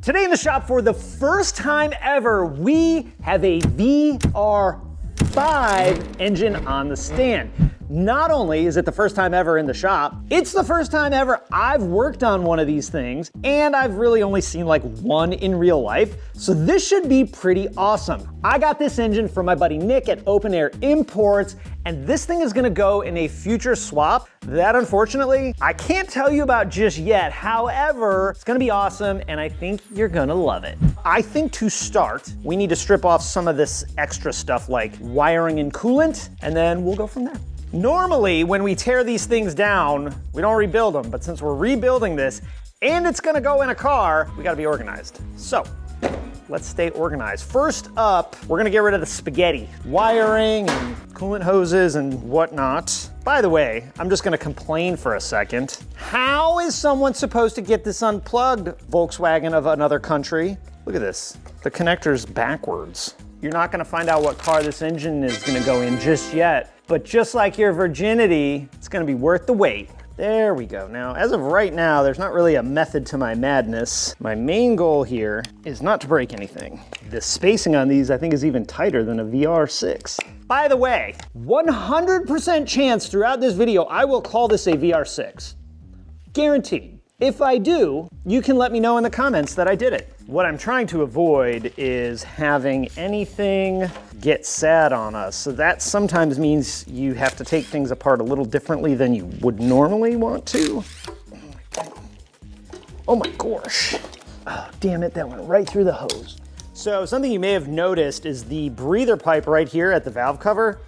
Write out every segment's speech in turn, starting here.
Today in the shop, for the first time ever, we have a VR5 engine on the stand. Not only is it the first time ever in the shop, it's the first time ever I've worked on one of these things, and I've really only seen like one in real life, so this should be pretty awesome. I got this engine from my buddy Nick at Open Air Imports, and this thing is gonna go in a future swap that unfortunately I can't tell you about just yet. However, it's gonna be awesome, and I think you're gonna love it. I think to start, we need to strip off some of this extra stuff like wiring and coolant, and then we'll go from there. Normally, when we tear these things down, we don't rebuild them, but since we're rebuilding this and it's gonna go in a car, we gotta be organized. So, let's stay organized. First up, we're gonna get rid of the spaghetti. Wiring and coolant hoses and whatnot. By the way, I'm just gonna complain for a second. How is someone supposed to get this unplugged, Volkswagen of another country? Look at this, the connector's backwards. You're not gonna find out what car this engine is gonna go in just yet, but just like your virginity, it's gonna be worth the wait. There we go. Now, as of right now, there's not really a method to my madness. My main goal here is not to break anything. The spacing on these, I think, is even tighter than a VR6. By the way, 100% chance throughout this video, I will call this a VR6. Guaranteed. If I do, you can let me know in the comments that I did it. What I'm trying to avoid is having anything get sad on us. So that sometimes means you have to take things apart a little differently than you would normally want to. Oh my gosh. Oh, damn it, that went right through the hose. So something you may have noticed is the breather pipe right here at the valve cover,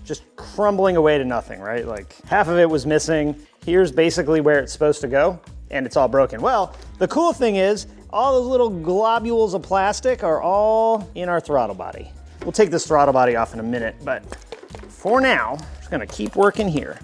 just crumbling away to nothing, right? Like half of it was missing. Here's basically where it's supposed to go, and it's all broken. Well, the cool thing is, all those little globules of plastic are all in our throttle body. We'll take this throttle body off in a minute, but for now, I'm just gonna keep working here.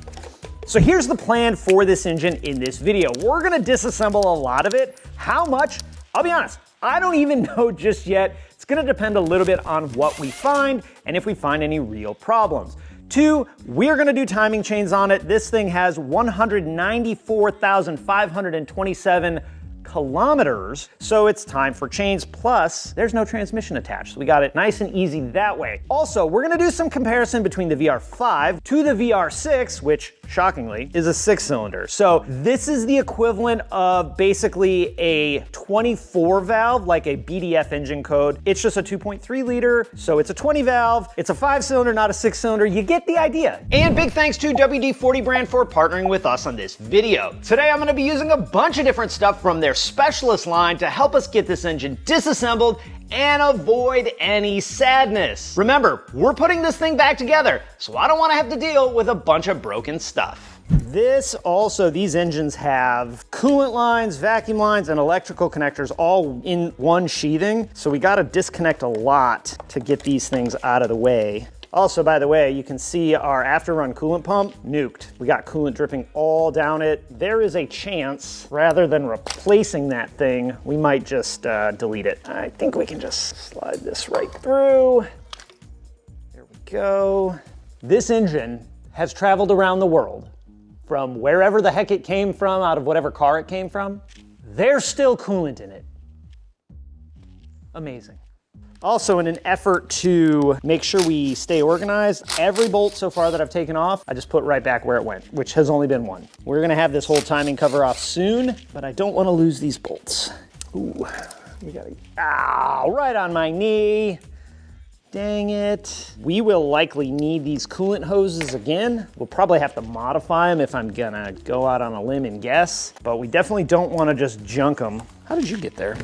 So here's the plan for this engine in this video. We're gonna disassemble a lot of it. How much? I'll be honest, I don't even know just yet. It's gonna depend a little bit on what we find and if we find any real problems. 2, we're gonna do timing chains on it. This thing has 194,527 kilometers, so it's time for chains. Plus, there's no transmission attached, so we got it nice and easy that way. Also, we're gonna do some comparison between the VR5 to the VR6, which, shockingly, is a 6-cylinder. So this is the equivalent of basically a 24 valve, like a BDF engine code. It's just a 2.3 liter, so it's a 20 valve. It's a 5-cylinder, not a 6-cylinder. You get the idea. And big thanks to WD-40 brand for partnering with us on this video. Today, I'm gonna be using a bunch of different stuff from their specialist line to help us get this engine disassembled and avoid any sadness. Remember, we're putting this thing back together, so I don't want to have to deal with a bunch of broken stuff. These engines have coolant lines, vacuum lines, and electrical connectors all in one sheathing, so we got to disconnect a lot to get these things out of the way. Also, by the way, you can see our after-run coolant pump nuked. We got coolant dripping all down it. There is a chance, rather than replacing that thing, we might just delete it. I think we can just slide this right through. There we go. This engine has traveled around the world from wherever the heck it came from, out of whatever car it came from. There's still coolant in it. Amazing. Also, in an effort to make sure we stay organized, every bolt so far that I've taken off, I just put right back where it went, which has only been one. We're gonna have this whole timing cover off soon, but I don't wanna lose these bolts. Ooh, we gotta, ow, right on my knee. Dang it. We will likely need these coolant hoses again. We'll probably have to modify them if I'm gonna go out on a limb and guess, but we definitely don't wanna just junk them. How did you get there?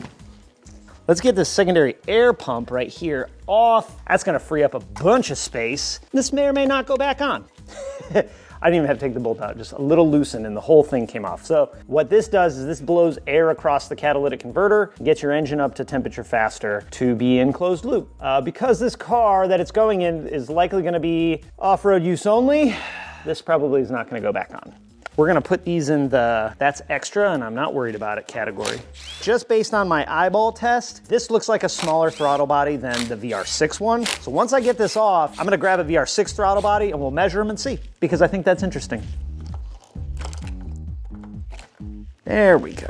Let's get this secondary air pump right here off. That's gonna free up a bunch of space. This may or may not go back on. I didn't even have to take the bolt out, just a little loosened and the whole thing came off. So what this does is this blows air across the catalytic converter, gets your engine up to temperature faster to be in closed loop. Because this car that it's going in is likely gonna be off-road use only, this probably is not gonna go back on. We're gonna put these in the that's extra and I'm not worried about it category. Just based on my eyeball test, this looks like a smaller throttle body than the VR6 one. So once I get this off, I'm gonna grab a VR6 throttle body and we'll measure them and see, because I think that's interesting. There we go.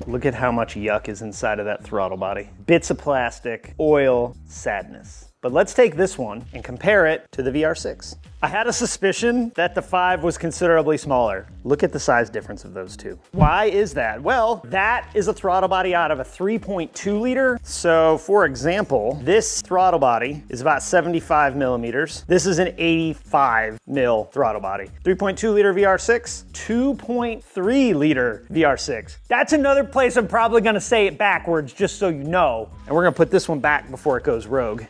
Look at how much yuck is inside of that throttle body. Bits of plastic, oil, sadness. But let's take this one and compare it to the VR6. I had a suspicion that the 5 was considerably smaller. Look at the size difference of those two. Why is that? Well, that is a throttle body out of a 3.2 liter. So for example, this throttle body is about 75 millimeters. This is an 85 mil throttle body. 3.2 liter VR6, 2.3 liter VR6. That's another place I'm probably gonna say it backwards, just so you know. And we're gonna put this one back before it goes rogue,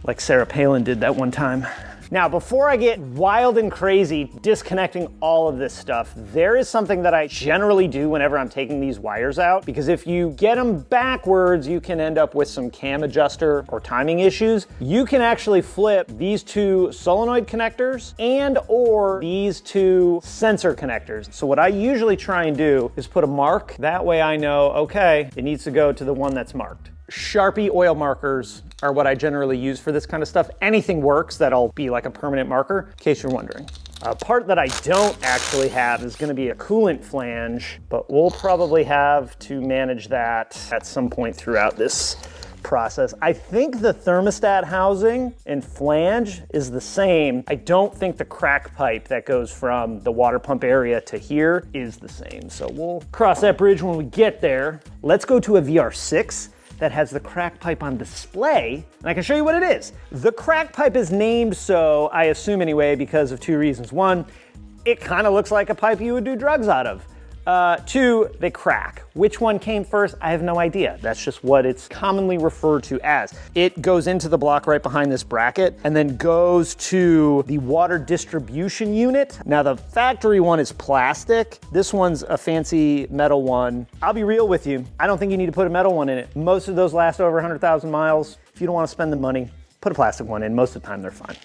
like Sarah Palin did that one time. Now, before I get wild and crazy disconnecting all of this stuff, there is something that I generally do whenever I'm taking these wires out, because if you get them backwards, you can end up with some cam adjuster or timing issues. You can actually flip these two solenoid connectors and or these two sensor connectors. So what I usually try and do is put a mark. That way I know, okay, it needs to go to the one that's marked. Sharpie oil markers are what I generally use for this kind of stuff. Anything works that'll be like a permanent marker, in case you're wondering. A part that I don't actually have is gonna be a coolant flange, but we'll probably have to manage that at some point throughout this process. I think the thermostat housing and flange is the same. I don't think the crack pipe that goes from the water pump area to here is the same. So we'll cross that bridge when we get there. Let's go to a VR6 that has the crack pipe on display, and I can show you what it is. The crack pipe is named so, I assume anyway, because of two reasons. One, it kind of looks like a pipe you would do drugs out of. Two, they crack. Which one came first? I have no idea. That's just what it's commonly referred to as. It goes into the block right behind this bracket and then goes to the water distribution unit. Now the factory one is plastic. This one's a fancy metal one. I'll be real with you. I don't think you need to put a metal one in it. Most of those last over 100,000 miles. If you don't want to spend the money, put a plastic one in. Most of the time they're fine.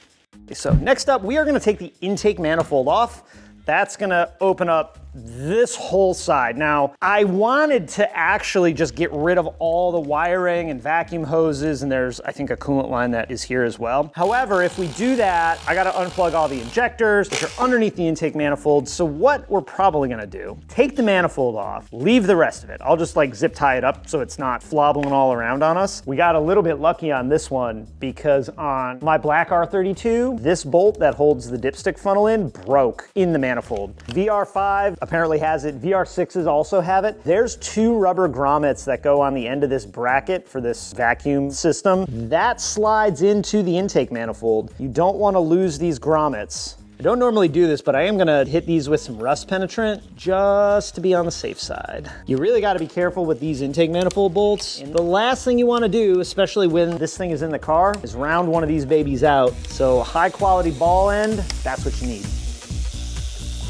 So next up, we are gonna take the intake manifold off. That's gonna open up this whole side. Now, I wanted to actually just get rid of all the wiring and vacuum hoses, and there's, I think, a coolant line that is here as well. However, if we do that, I gotta unplug all the injectors, which are underneath the intake manifold. So what we're probably gonna do, take the manifold off, leave the rest of it. I'll just like zip tie it up so it's not flobbling all around on us. We got a little bit lucky on this one because on my black R32, this bolt that holds the dipstick funnel in broke in the manifold. VR5 apparently has it. VR6s also have it. There's two rubber grommets that go on the end of this bracket for this vacuum system. That slides into the intake manifold. You don't want to lose these grommets. I don't normally do this, but I am gonna hit these with some rust penetrant just to be on the safe side. You really gotta be careful with these intake manifold bolts. And the last thing you wanna do, especially when this thing is in the car, is round one of these babies out. So high quality ball end, that's what you need.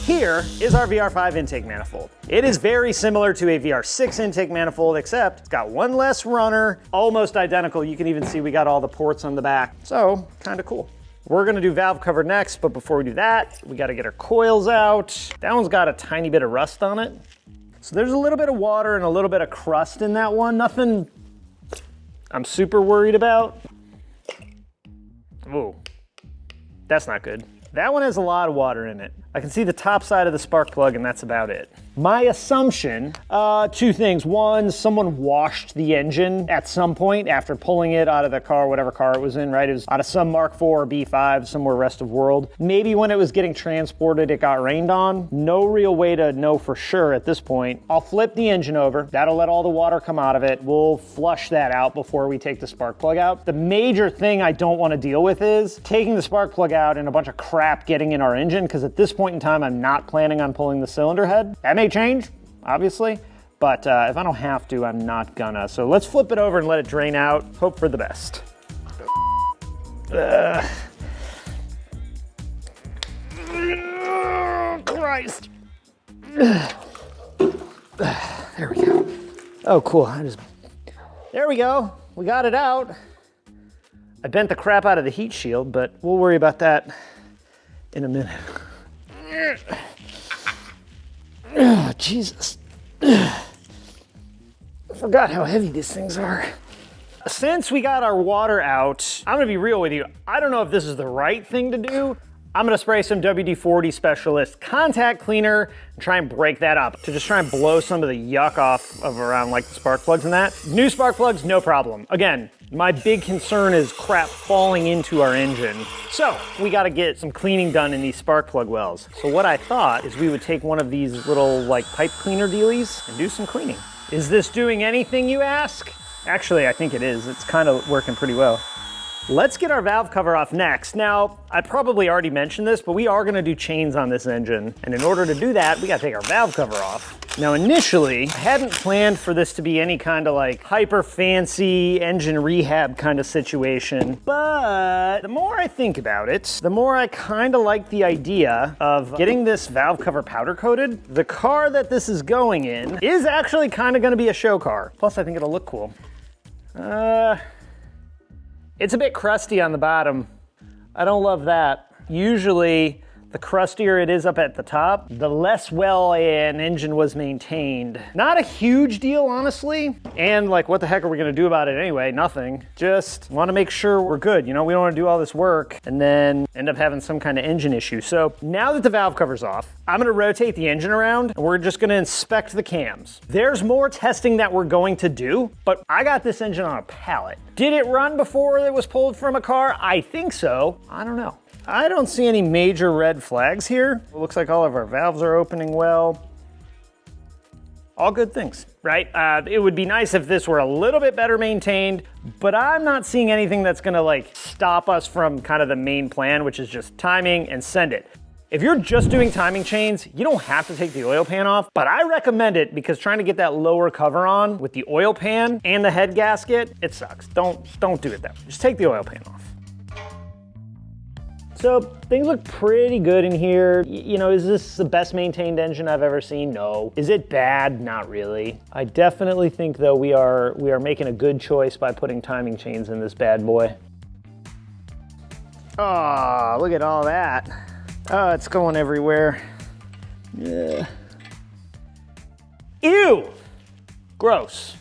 Here is our VR5 intake manifold. It is very similar to a VR6 intake manifold, except it's got one less runner, almost identical. You can even see we got all the ports on the back. So, kind of cool. We're gonna do valve cover next, but before we do that, we gotta get our coils out. That one's got a tiny bit of rust on it. So there's a little bit of water and a little bit of crust in that one. Nothing I'm super worried about. Ooh, that's not good. That one has a lot of water in it. I can see the top side of the spark plug and that's about it. My assumption, two things. One, someone washed the engine at some point after pulling it out of the car, whatever car it was in, right? It was out of some Mark IV or B5, somewhere rest of world. Maybe when it was getting transported, it got rained on. No real way to know for sure at this point. I'll flip the engine over. That'll let all the water come out of it. We'll flush that out before we take the spark plug out. The major thing I don't want to deal with is taking the spark plug out and a bunch of crap getting in our engine, because at this point in time, I'm not planning on pulling the cylinder head. That may change, obviously, but if I don't have to, I'm not gonna. So let's flip it over and let it drain out. Hope for the best. Christ. There we go. Oh, cool. There we go. We got it out. I bent the crap out of the heat shield, but we'll worry about that in a minute. Oh, Jesus. I forgot how heavy these things are. Since we got our water out, I'm gonna be real with you. I don't know if this is the right thing to do. I'm gonna spray some WD-40 Specialist contact cleaner and try and break that up to just try and blow some of the yuck off of around like the spark plugs and that. New spark plugs, no problem. Again, my big concern is crap falling into our engine. So we gotta get some cleaning done in these spark plug wells. So what I thought is we would take one of these little like pipe cleaner dealies and do some cleaning. Is this doing anything, you ask? Actually, I think it is. It's kind of working pretty well. Let's get our valve cover off next. Now, I probably already mentioned this, but we are gonna do chains on this engine. And in order to do that, we gotta take our valve cover off. Now, initially, I hadn't planned for this to be any kind of like hyper fancy engine rehab kind of situation. But the more I think about it, the more I kind of like the idea of getting this valve cover powder coated. The car that this is going in is actually kind of gonna be a show car. Plus, I think it'll look cool. It's a bit crusty on the bottom. I don't love that. Usually, the crustier it is up at the top, the less well an engine was maintained. Not a huge deal, honestly. And like, what the heck are we gonna do about it anyway? Nothing. Just wanna make sure we're good. You know, we don't wanna do all this work and then end up having some kind of engine issue. So now that the valve cover's off, I'm gonna rotate the engine around and we're just gonna inspect the cams. There's more testing that we're going to do, but I got this engine on a pallet. Did it run before it was pulled from a car? I think so. I don't know. I don't see any major red flags here. It looks like all of our valves are opening well. All good things, right? It would be nice if this were a little bit better maintained, but I'm not seeing anything that's gonna like stop us from kind of the main plan, which is just timing and send it. If you're just doing timing chains, you don't have to take the oil pan off, but I recommend it because trying to get that lower cover on with the oil pan and the head gasket, it sucks. Don't do it that way. Just take the oil pan off. So things look pretty good in here. You know, is this the best maintained engine I've ever seen? No. Is it bad? Not really. I definitely think though we are making a good choice by putting timing chains in this bad boy. Oh, look at all that. Oh, it's going everywhere. Yeah. Ew! Gross.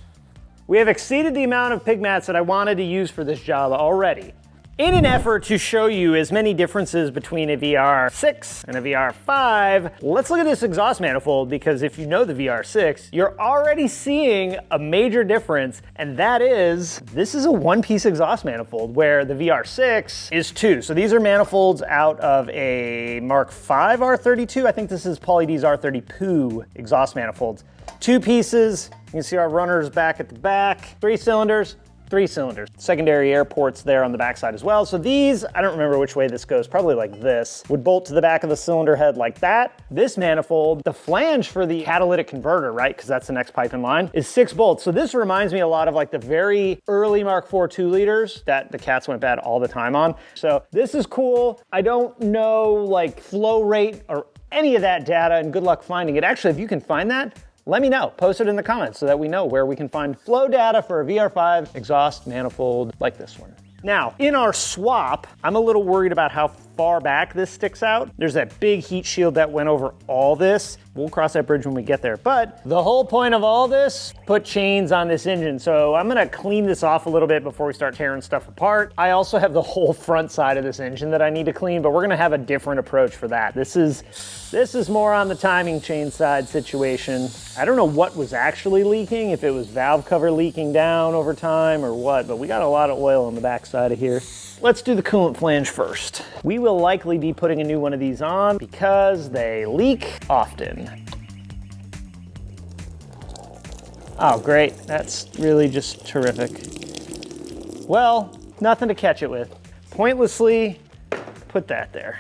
We have exceeded the amount of pig mats that I wanted to use for this job already. In an effort to show you as many differences between a VR6 and a VR5, let's look at this exhaust manifold because if you know the VR6, you're already seeing a major difference, and that is, this is a one-piece exhaust manifold where the VR6 is two. So these are manifolds out of a Mark V R32. I think this is Pauly D's R30 exhaust manifolds. Two pieces, you can see our runners back at the back, 3 cylinders. 3 cylinders. Secondary air ports there on the backside as well. So these, I don't remember which way this goes, probably like this, would bolt to the back of the cylinder head like that. This manifold, the flange for the catalytic converter, right, because that's the next pipe in line, is 6 bolts. So this reminds me a lot of like the very early Mark IV 2 liters that the cats went bad all the time on. So this is cool. I don't know like flow rate or any of that data, and good luck finding it. Actually, if you can find that, let me know. Post it in the comments so that we know where we can find flow data for a VR5 exhaust manifold like this one. Now, in our swap, I'm a little worried about how far back this sticks out. There's that big heat shield that went over all this. We'll cross that bridge when we get there. But the whole point of all this, put chains on this engine. So I'm gonna clean this off a little bit before we start tearing stuff apart. I also have the whole front side of this engine that I need to clean, but we're gonna have a different approach for that. This is more on the timing chain side situation. I don't know what was actually leaking, if it was valve cover leaking down over time or what, but we got a lot of oil on the back side of here. Let's do the coolant flange first. We will likely be putting a new one of these on because they leak often. Oh, great. That's really just terrific. Well, nothing to catch it with. Pointlessly put that there.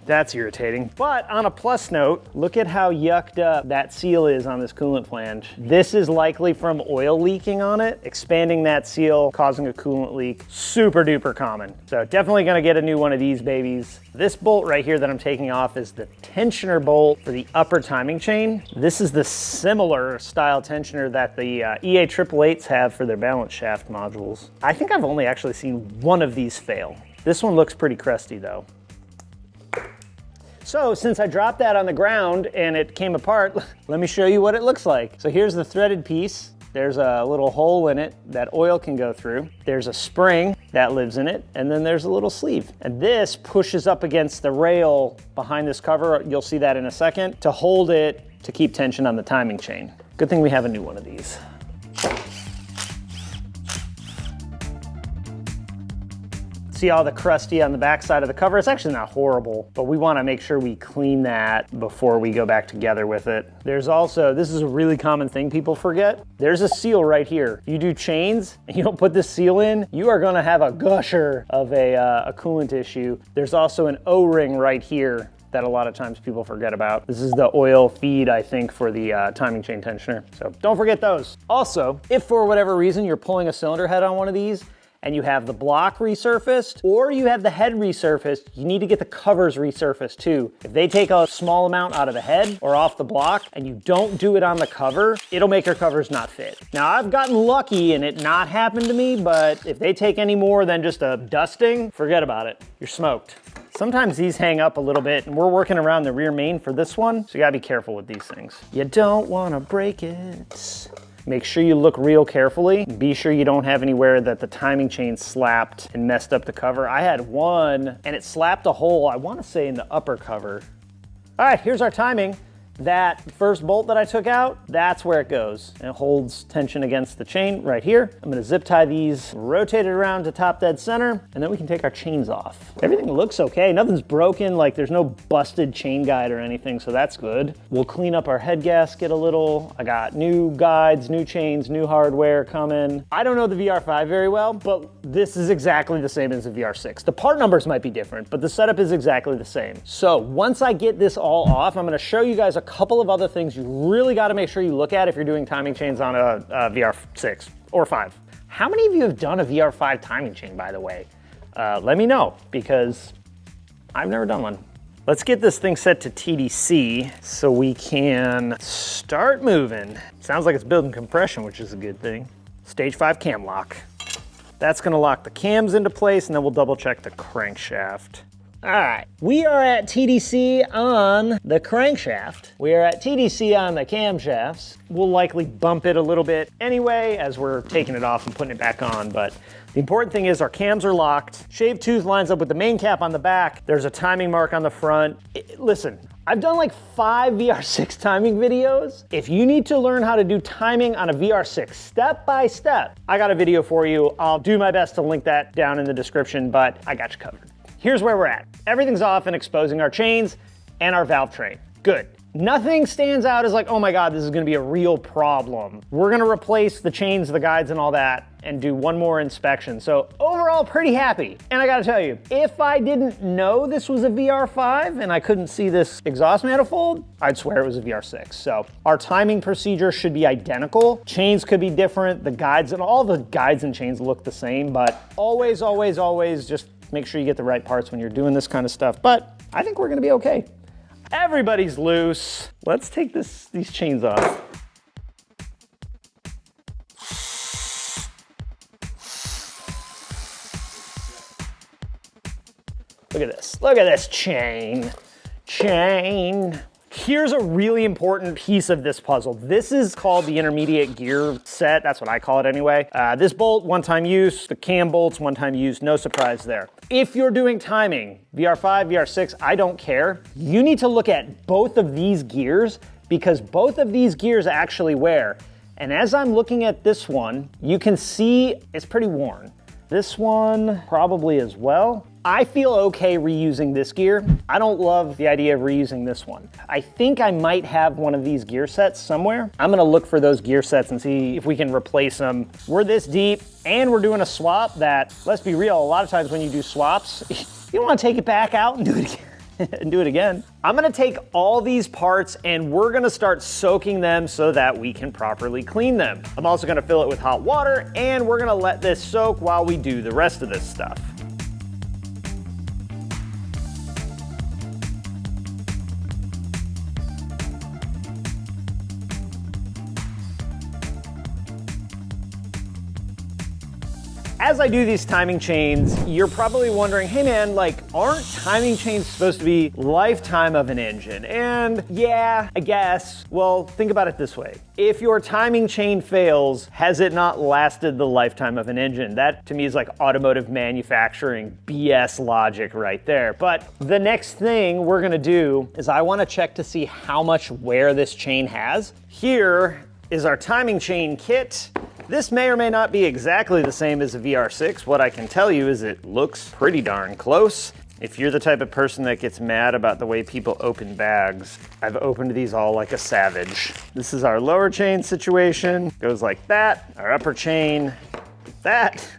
That's irritating. But on a plus note, look at how yucked up that seal is on this coolant flange. This is likely from oil leaking on it, expanding that seal, causing a coolant leak. Super duper common. So definitely gonna get a new one of these babies. This bolt right here that I'm taking off is the tensioner bolt for the upper timing chain. This is the similar style tensioner that the EA 888s have for their balance shaft modules. I think I've only actually seen one of these fail. This one looks pretty crusty though. So since I dropped that on the ground and it came apart, let me show you what it looks like. So here's the threaded piece. There's a little hole in it that oil can go through. There's a spring that lives in it, and then there's a little sleeve. And this pushes up against the rail behind this cover, you'll see that in a second, to hold it to keep tension on the timing chain. Good thing we have a new one of these. See all the crusty on the back side of the cover? It's actually not horrible, but we want to make sure we clean that before we go back together with it. There's also, this is a really common thing people forget, there's a seal right here. If you do chains and you don't put this seal in, you are going to have a gusher of a coolant issue. There's also an O-ring right here that a lot of times people forget about. This is the oil feed, I think, for the timing chain tensioner. So don't forget those. Also, if for whatever reason you're pulling a cylinder head on one of these, and you have the block resurfaced, or you have the head resurfaced, you need to get the covers resurfaced too. If they take a small amount out of the head or off the block, and you don't do it on the cover, it'll make your covers not fit. Now, I've gotten lucky and it not happened to me, but if they take any more than just a dusting, forget about it. You're smoked. Sometimes these hang up a little bit, and we're working around the rear main for this one, so you gotta be careful with these things. You don't wanna break it. Make sure you look real carefully. Be sure you don't have anywhere that the timing chain slapped and messed up the cover. I had one and it slapped a hole, I wanna say in the upper cover. All right, here's our timing. That first bolt that I took out, that's where it goes. And it holds tension against the chain right here. I'm gonna zip tie these, rotate it around to top dead center, and then we can take our chains off. Everything looks okay, nothing's broken, like there's no busted chain guide or anything, so that's good. We'll clean up our head gasket a little. I got new guides, new chains, new hardware coming. I don't know the VR5 very well, but this is exactly the same as the VR6. The part numbers might be different, but the setup is exactly the same. So once I get this all off, I'm gonna show you guys a couple of other things you really got to make sure you look at if you're doing timing chains on a VR6 or 5. How many of you have done a VR5 timing chain, by the way? Let me know, because I've never done one. Let's get this thing set to TDC so we can start moving. Sounds like it's building compression, which is a good thing. Stage 5 cam lock. That's going to lock the cams into place, and then we'll double check the crankshaft. All right, we are at TDC on the crankshaft. We are at TDC on the camshafts. We'll likely bump it a little bit anyway as we're taking it off and putting it back on, but the important thing is our cams are locked. Shaved tooth lines up with the main cap on the back. There's a timing mark on the front. Listen, I've done like 5 VR6 timing videos. If you need to learn how to do timing on a VR6 step by step, I got a video for you. I'll do my best to link that down in the description, but I got you covered. Here's where we're at. Everything's off and exposing our chains and our valve train. Good. Nothing stands out as like, oh my God, this is gonna be a real problem. We're gonna replace the chains, the guides, and all that and do one more inspection. So overall, pretty happy. And I gotta tell you, if I didn't know this was a VR5 and I couldn't see this exhaust manifold, I'd swear it was a VR6. So our timing procedure should be identical. Chains could be different. The guides and all the guides and chains look the same, but always, always, always just make sure you get the right parts when you're doing this kind of stuff. But I think we're gonna be okay. Everybody's loose. Let's take these chains off. Look at this chain. Here's a really important piece of this puzzle. This is called the intermediate gear set. That's what I call it anyway. This bolt, one-time use. The cam bolts, one-time use. No surprise there. If you're doing timing, VR5, VR6, I don't care. You need to look at both of these gears because both of these gears actually wear. And as I'm looking at this one, you can see it's pretty worn. This one probably as well. I feel okay reusing this gear. I don't love the idea of reusing this one. I think I might have one of these gear sets somewhere. I'm gonna look for those gear sets and see if we can replace them. We're this deep and we're doing a swap that, let's be real, a lot of times when you do swaps, you don't wanna take it back out and do it again. and do it again. I'm gonna take all these parts and we're gonna start soaking them so that we can properly clean them. I'm also gonna fill it with hot water and we're gonna let this soak while we do the rest of this stuff. As I do these timing chains, you're probably wondering, hey man, like, aren't timing chains supposed to be lifetime of an engine? And yeah, I guess. Well, think about it this way. If your timing chain fails, has it not lasted the lifetime of an engine? That to me is like automotive manufacturing BS logic right there. But the next thing we're gonna do is I wanna check to see how much wear this chain has. Here is our timing chain kit. This may or may not be exactly the same as a VR6. What I can tell you is it looks pretty darn close. If you're the type of person that gets mad about the way people open bags, I've opened these all like a savage. This is our lower chain situation. Goes like that. Our upper chain, that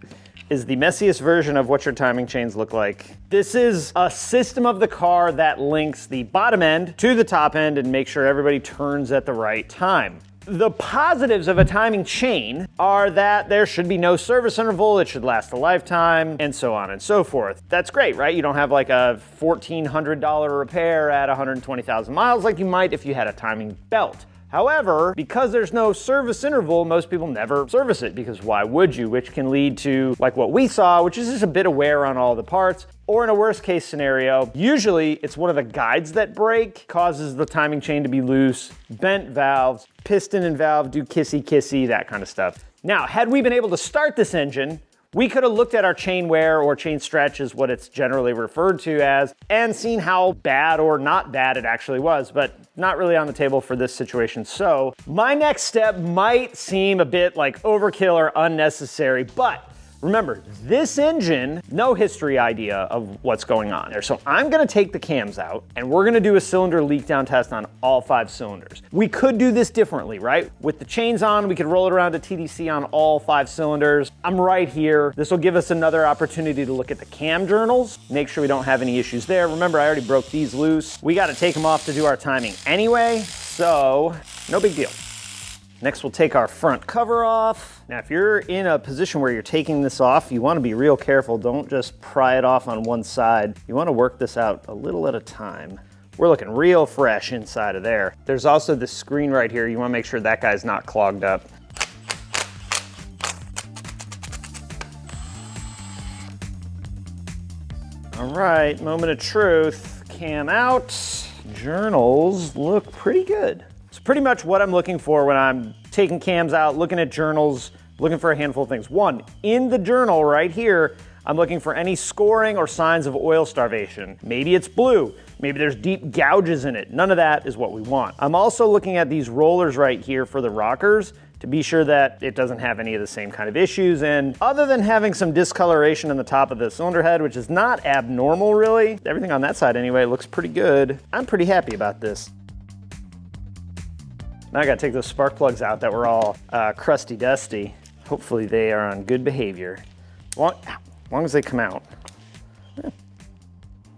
is the messiest version of what your timing chains look like. This is a system of the car that links the bottom end to the top end and makes sure everybody turns at the right time. The positives of a timing chain are that there should be no service interval, it should last a lifetime, and so on and so forth. That's great, right? You don't have like a $1,400 repair at 120,000 miles like you might if you had a timing belt. However, because there's no service interval, most people never service it, because why would you? Which can lead to like what we saw, which is just a bit of wear on all the parts. Or in a worst case scenario, usually it's one of the guides that break, causes the timing chain to be loose, bent valves, piston and valve do kissy, that kind of stuff. Now, had we been able to start this engine, we could have looked at our chain wear, or chain stretch is what it's generally referred to as, and seen how bad or not bad it actually was, but not really on the table for this situation. So my next step might seem a bit like overkill or unnecessary, but remember, this engine, no history idea of what's going on there. So I'm gonna take the cams out and we're gonna do a cylinder leak down test on all 5 cylinders. We could do this differently, right? With the chains on, we could roll it around to TDC on all 5 cylinders. I'm right here. This will give us another opportunity to look at the cam journals, make sure we don't have any issues there. Remember, I already broke these loose. We gotta take them off to do our timing anyway, so no big deal. Next, we'll take our front cover off. Now, if you're in a position where you're taking this off, you want to be real careful. Don't just pry it off on one side. You want to work this out a little at a time. We're looking real fresh inside of there. There's also this screen right here. You want to make sure that guy's not clogged up. All right, moment of truth. Cam out. Journals look pretty good. Pretty much what I'm looking for when I'm taking cams out, looking at journals, looking for a handful of things. One, in the journal right here, I'm looking for any scoring or signs of oil starvation. Maybe it's blue, maybe there's deep gouges in it. None of that is what we want. I'm also looking at these rollers right here for the rockers to be sure that it doesn't have any of the same kind of issues. And other than having some discoloration in the top of the cylinder head, which is not abnormal really, everything on that side anyway looks pretty good. I'm pretty happy about this. Now I gotta take those spark plugs out that were all crusty dusty. Hopefully they are on good behavior. As long as they come out.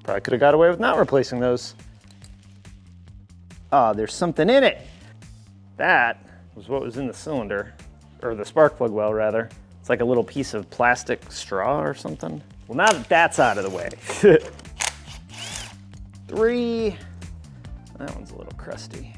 Probably could have got away with not replacing those. Oh, there's something in it. That was what was in the cylinder, or the spark plug well rather. It's like a little piece of plastic straw or something. Well, now that that's out of the way. 3, that one's a little crusty.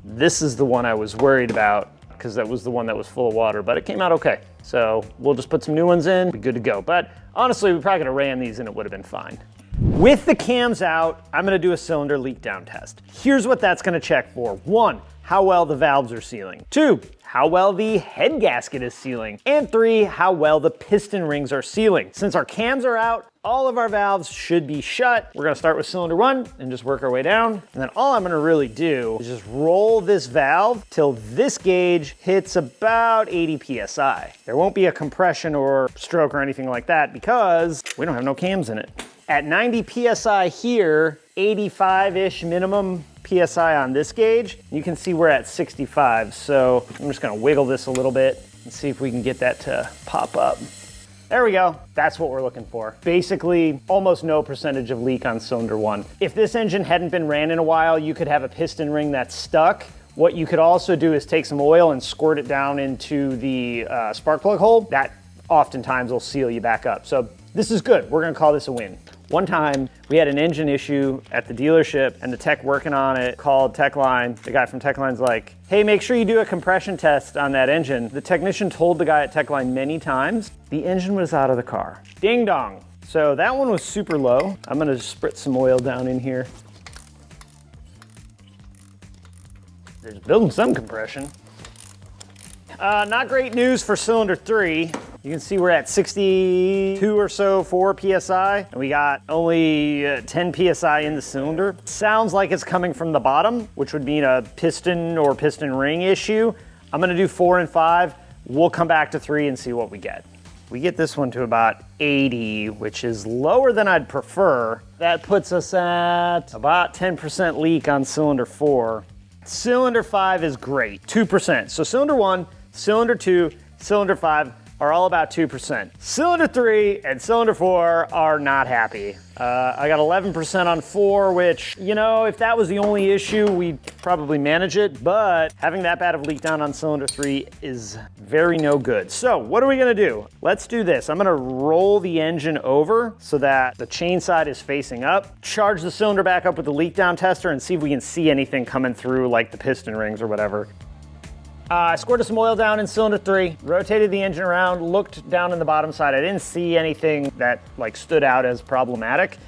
This is the one I was worried about because that was the one that was full of water, but it came out okay. So we'll just put some new ones in, be good to go. But honestly, we probably could have ran these and it would have been fine. With the cams out, I'm gonna do a cylinder leak down test. Here's what that's gonna check for. 1, how well the valves are sealing. 2, how well the head gasket is sealing. And 3, how well the piston rings are sealing. Since our cams are out, all of our valves should be shut. We're gonna start with cylinder 1 and just work our way down. And then all I'm gonna really do is just roll this valve till this gauge hits about 80 PSI. There won't be a compression or stroke or anything like that because we don't have no cams in it. At 90 PSI here, 85-ish minimum PSI on this gauge, you can see we're at 65. So I'm just gonna wiggle this a little bit and see if we can get that to pop up. There we go. That's what we're looking for. Basically, almost no percentage of leak on cylinder 1. If this engine hadn't been ran in a while, you could have a piston ring that's stuck. What you could also do is take some oil and squirt it down into the spark plug hole. That oftentimes will seal you back up. So this is good. We're gonna call this a win. One time we had an engine issue at the dealership and the tech working on it called Techline. The guy from Techline's like, hey, make sure you do a compression test on that engine. The technician told the guy at Techline many times, the engine was out of the car. Ding dong. So that one was super low. I'm gonna just spritz some oil down in here. There's building some compression. Not great news for cylinder 3. You can see we're at 62 or so 4 PSI, and we got only 10 PSI in the cylinder. Sounds like it's coming from the bottom, which would mean a piston or piston ring issue. I'm gonna do 4 and 5. We'll come back to 3 and see what we get. We get this one to about 80, which is lower than I'd prefer. That puts us at about 10% leak on cylinder 4. Cylinder 5 is great, 2%. So cylinder 1, cylinder 2, cylinder 5 are all about 2%. Cylinder 3 and cylinder 4 are not happy. I got 11% on 4, which, you know, if that was the only issue, we'd probably manage it, but having that bad of leak down on cylinder 3 is very no good. So what are we gonna do? Let's do this. I'm gonna roll the engine over so that the chain side is facing up, charge the cylinder back up with the leak down tester and see if we can see anything coming through like the piston rings or whatever. I squirted some oil down in cylinder 3, rotated the engine around, looked down in the bottom side. I didn't see anything that like stood out as problematic.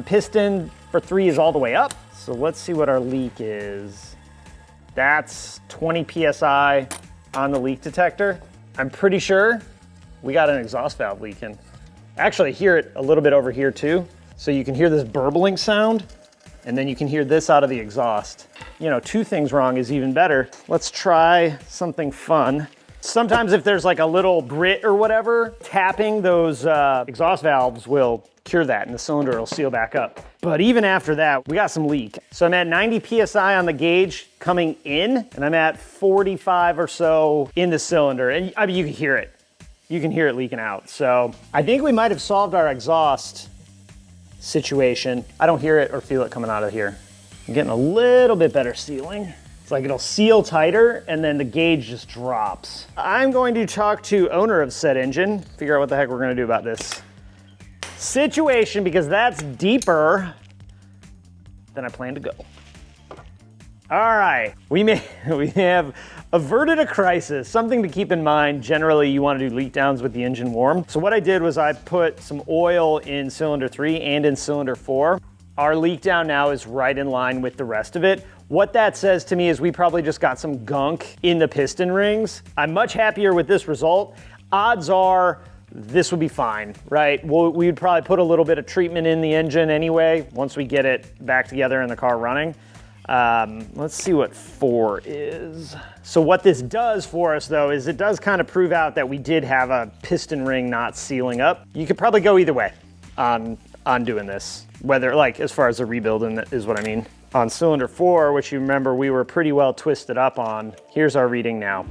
Piston for 3 is all the way up. So let's see what our leak is. That's 20 PSI on the leak detector. I'm pretty sure we got an exhaust valve leaking. Actually, I hear it a little bit over here too. So you can hear this burbling sound, and then you can hear this out of the exhaust. You know, 2 things wrong is even better. Let's try something fun. Sometimes if there's like a little grit or whatever, tapping those exhaust valves will cure that and the cylinder will seal back up. But even after that, we got some leak. So I'm at 90 PSI on the gauge coming in, and I'm at 45 or so in the cylinder. And I mean, you can hear it. You can hear it leaking out. So I think we might have solved our exhaust situation. I don't hear it or feel it coming out of here. I'm getting a little bit better sealing. It's like it'll seal tighter and then the gauge just drops. I'm going to talk to owner of said engine, figure out what the heck we're gonna do about this situation because that's deeper than I plan to go. All right, we have averted a crisis. Something to keep in mind, generally you want to do leak downs with the engine warm. So what I did was I put some oil in cylinder 3 and in cylinder 4. Our leak down now is right in line with the rest of it. What that says to me is we probably just got some gunk in the piston rings. I'm much happier with this result. Odds are this would be fine, right? We'd probably put a little bit of treatment in the engine anyway, once we get it back together and the car running. Let's see what 4 is. So what this does for us though, is it does kind of prove out that we did have a piston ring not sealing up. You could probably go either way on doing this, whether like as far as the rebuild is what I mean. On cylinder 4, which you remember we were pretty well twisted up on, here's our reading now.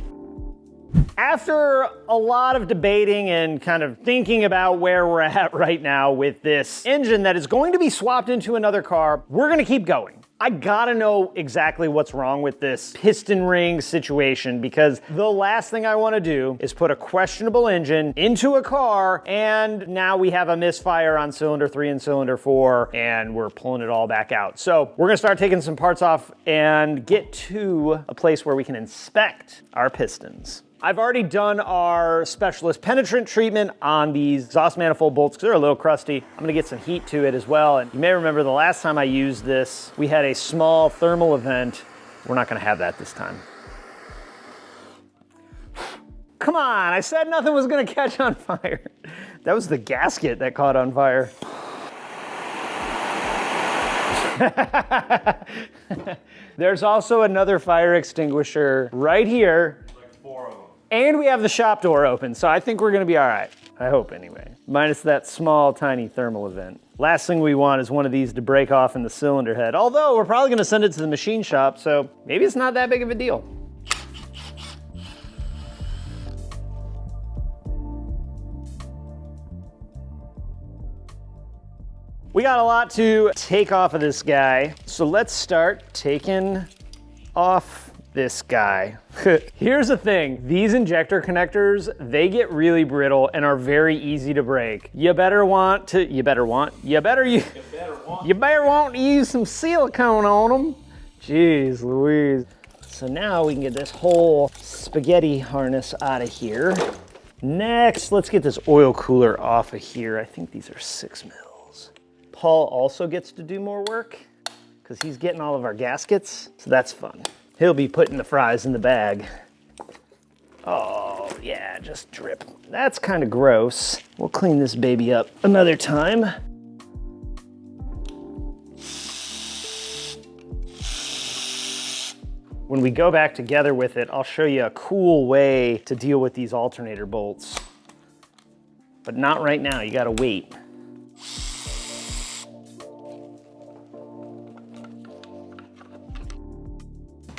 After a lot of debating and kind of thinking about where we're at right now with this engine that is going to be swapped into another car, we're gonna keep going. I gotta know exactly what's wrong with this piston ring situation because the last thing I wanna do is put a questionable engine into a car and now we have a misfire on cylinder 3 and cylinder 4 and we're pulling it all back out. So we're gonna start taking some parts off and get to a place where we can inspect our pistons. I've already done our specialist penetrant treatment on these exhaust manifold bolts because they're a little crusty. I'm gonna get some heat to it as well. And you may remember the last time I used this, we had a small thermal event. We're not gonna have that this time. Come on, I said nothing was gonna catch on fire. That was the gasket that caught on fire. There's also another fire extinguisher right here. Like 4 of them. And we have the shop door open, so I think we're gonna be all right. I hope anyway. Minus that small, tiny thermal event. Last thing we want is one of these to break off in the cylinder head. Although we're probably gonna send it to the machine shop, so maybe it's not that big of a deal. We got a lot to take off of this guy, so let's start taking off this guy. Here's the thing, these injector connectors, they get really brittle and are very easy to break. You better want to use some silicone on them. Jeez Louise. So now we can get this whole spaghetti harness out of here. Next, let's get this oil cooler off of here. I think these are 6 mils. Paul also gets to do more work because he's getting all of our gaskets, so that's fun. He'll be putting the fries in the bag. Oh yeah, just drip. That's kind of gross. We'll clean this baby up another time. When we go back together with it, I'll show you a cool way to deal with these alternator bolts. But not right now, you gotta wait.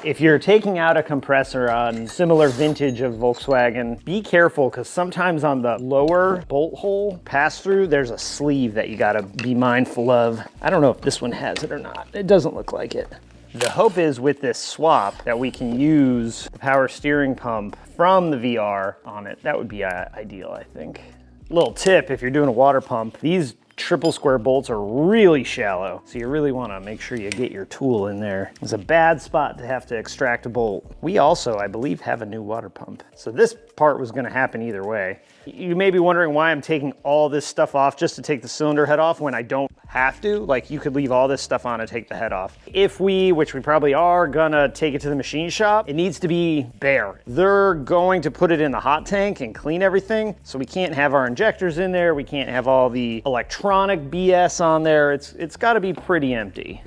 If you're taking out a compressor on similar vintage of Volkswagen, be careful because sometimes on the lower bolt hole pass-through, there's a sleeve that you gotta be mindful of. I don't know if this one has it or not. It doesn't look like it. The hope is with this swap that we can use the power steering pump from the VR on it. That would be ideal, I think. Little tip, if you're doing a water pump, these triple square bolts are really shallow, so you really want to make sure you get your tool in there. It's a bad spot to have to extract a bolt. We also, I believe, have a new water pump, so this part was going to happen either way. You may be wondering why I'm taking all this stuff off just to take the cylinder head off when I don't have to. Like, you could leave all this stuff on and take the head off. If we, which we probably are, gonna take it to the machine shop, it needs to be bare. They're going to put it in the hot tank and clean everything, so we can't have our injectors in there, we can't have all the electronic BS on there. It's gotta be pretty empty.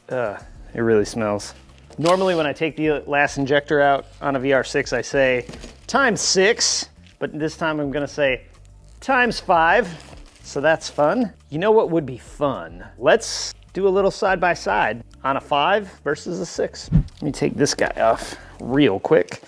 It really smells. Normally when I take the last injector out on a VR6, I say ×6, but this time I'm gonna say ×5. So that's fun. You know what would be fun? Let's do a little side-by-side on a 5 versus a 6. Let me take this guy off real quick.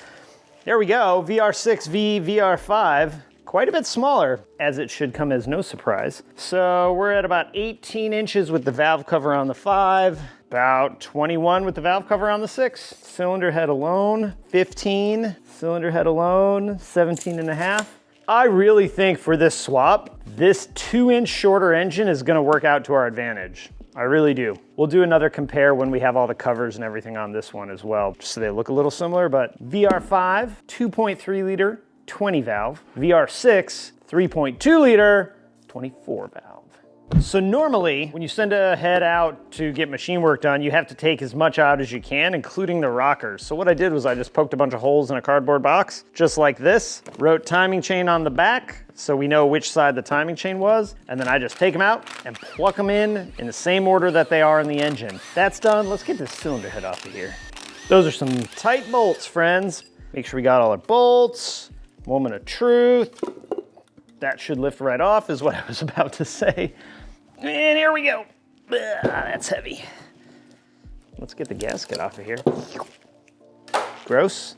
There we go, VR6 v VR5. Quite a bit smaller, as it should come as no surprise. So we're at about 18 inches with the valve cover on the 5, about 21 with the valve cover on the 6. Cylinder head alone, 15. Cylinder head alone, 17.5. I really think for this swap, this 2-inch shorter engine is gonna work out to our advantage. I really do. We'll do another compare when we have all the covers and everything on this one as well, just so they look a little similar, but VR5, 2.3 liter, 20 valve. VR6, 3.2 liter, 24 valve. So normally, when you send a head out to get machine work done, you have to take as much out as you can, including the rockers. So what I did was I just poked a bunch of holes in a cardboard box, just like this, wrote timing chain on the back, so we know which side the timing chain was, and then I just take them out and pluck them in the same order that they are in the engine. That's done. Let's get this cylinder head off of here. Those are some tight bolts, friends. Make sure we got all our bolts. Moment of truth. That should lift right off is what I was about to say. And here we go. That's heavy. Let's get the gasket off of here. Gross.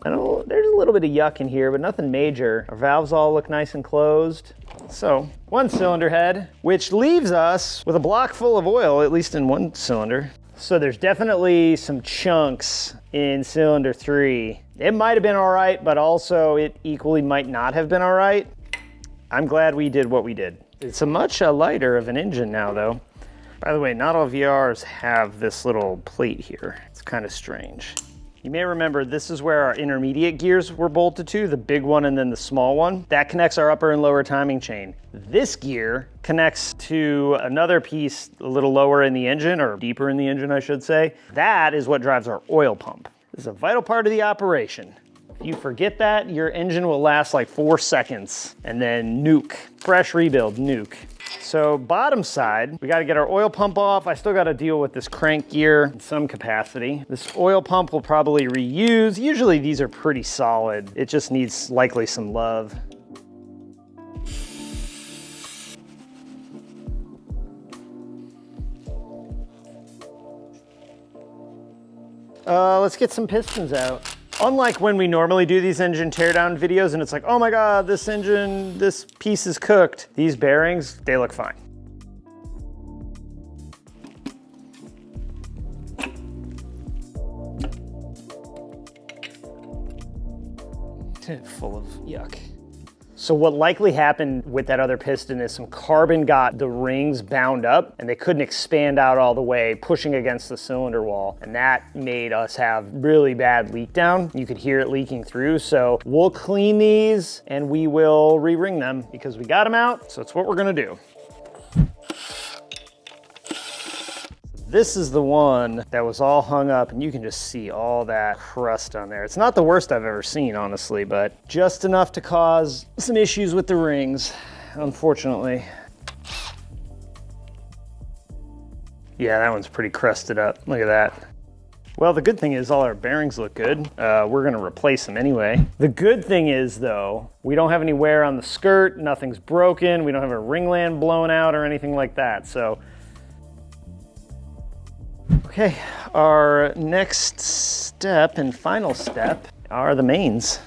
I know there's a little bit of yuck in here, but nothing major. Our valves all look nice and closed. So, one cylinder head, which leaves us with a block full of oil, at least in one cylinder. So there's definitely some chunks in cylinder 3. It might have been all right, but also it equally might not have been all right. I'm glad we did what we did. It's a much lighter of an engine now though. By the way, not all VRs have this little plate here. It's kind of strange. You may remember this is where our intermediate gears were bolted to, the big one and then the small one. That connects our upper and lower timing chain. This gear connects to another piece a little lower in the engine, or deeper in the engine I should say. That is what drives our oil pump. This is a vital part of the operation. If you forget that, your engine will last like 4 seconds and then nuke. Fresh rebuild, nuke. So bottom side, we gotta get our oil pump off. I still gotta deal with this crank gear in some capacity. This oil pump will probably reuse. Usually these are pretty solid. It just needs likely some love. Let's get some pistons out. Unlike when we normally do these engine teardown videos and it's like, oh my God, this engine, this piece is cooked. These bearings, they look fine. Full of yuck. So what likely happened with that other piston is some carbon got the rings bound up and they couldn't expand out all the way, pushing against the cylinder wall. And that made us have really bad leak down. You could hear it leaking through. So we'll clean these and we will re-ring them because we got them out. So it's what we're gonna do. This is the one that was all hung up and you can just see all that crust on there. It's not the worst I've ever seen, honestly, but just enough to cause some issues with the rings, unfortunately. Yeah, that one's pretty crusted up. Look at that. Well, the good thing is all our bearings look good. We're gonna replace them anyway. The good thing is though, we don't have any wear on the skirt, nothing's broken, we don't have a ringland blown out or anything like that, so. Okay, our next step and final step are the mains.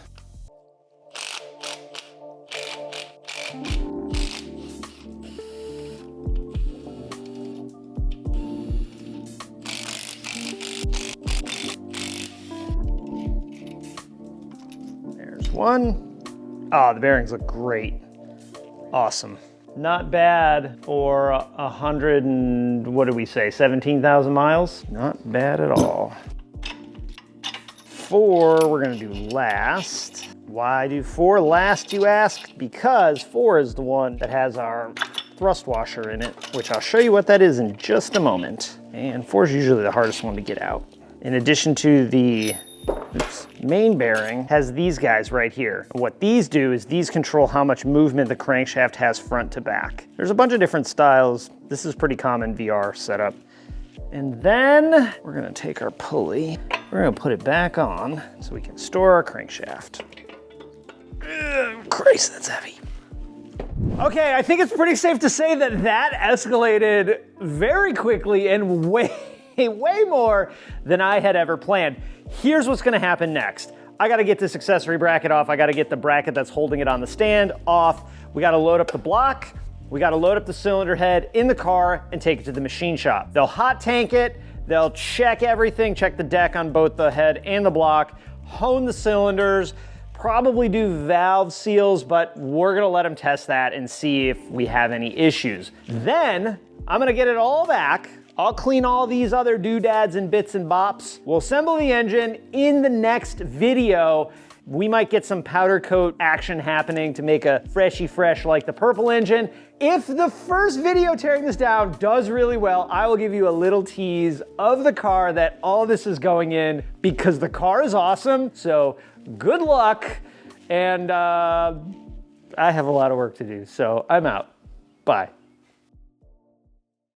There's one. Oh, the bearings look great. Awesome. Not bad for 100 and, what did we say, 17,000 miles? Not bad at all. 4, we're gonna do last. Why do 4 last, you ask? Because 4 is the one that has our thrust washer in it, which I'll show you what that is in just a moment. And 4 is usually the hardest one to get out. In addition to the main bearing, has these guys right here. What these do is these control how much movement the crankshaft has front to back. There's a bunch of different styles. This is pretty common VR setup. And then we're gonna take our pulley, we're gonna put it back on so we can store our crankshaft. Christ, that's heavy. Okay, I think it's pretty safe to say that that escalated very quickly and way more than I had ever planned. Here's what's gonna happen next. I gotta get this accessory bracket off. I gotta get the bracket that's holding it on the stand off. We gotta load up the block. We gotta load up the cylinder head in the car and take it to the machine shop. They'll hot tank it. They'll check everything, check the deck on both the head and the block, hone the cylinders, probably do valve seals, but we're gonna let them test that and see if we have any issues. Then I'm gonna get it all back. I'll clean all these other doodads and bits and bops. We'll assemble the engine. In the next video, we might get some powder coat action happening to make a freshy fresh like the purple engine. If the first video tearing this down does really well, I will give you a little tease of the car that all this is going in because the car is awesome. So good luck. And I have a lot of work to do, so I'm out. Bye.